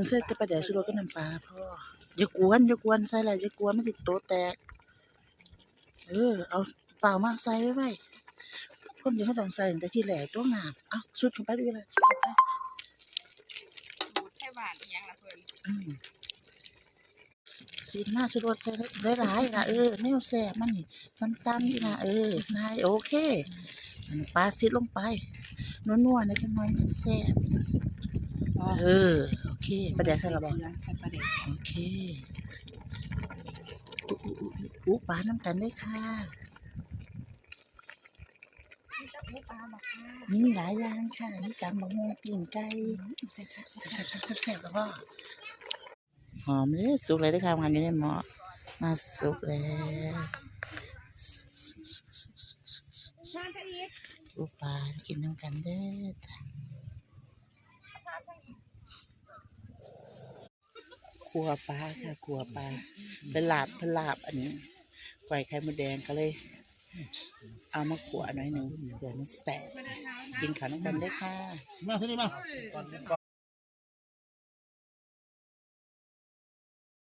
ใส่แต่ปลาแดกชูรสก็น้ำปลาพ่ออย่ากวนใส่อะไรอย่ากวนมันสิโตแตกเอาเปล่ามาใส่ไว้คนที่เขาต้องใส่ตั้งแต่ที่แรกตัวงามเอาสุดลงไปด้วยเลยสุดลงไปแค่บาทอย่างละเพิ่นสีหน้าสุดรสได้หลายนะแนวแซ่บมันนี่น้ำตาลนี่นะนายโอเคปลาซิดลงไปนัวๆในจังหน่อยมันแซ่บโอเคปลาแดกใส่ละบ่โอเคปลาน้ำกันได้ค่ะมีหลายอย่างค่ะมีตำบักหุ่งปิ้งไก่แซ่บๆแล้วก็หอมเลยสุกเลยได้ค่ะงานอยู่ในหม้อมาสุกแล้วปลากินน้ำกันเด้อขัวปลาค่ะขัวปลาเป็นลาบอันนี้ไก่ไข่มดแดงก็เลยเอามาขัวหน่อยหนึ่งเดี๋ยวมันแสบกินข้าวน้ำกันได้ค่ะมาที่นี่มา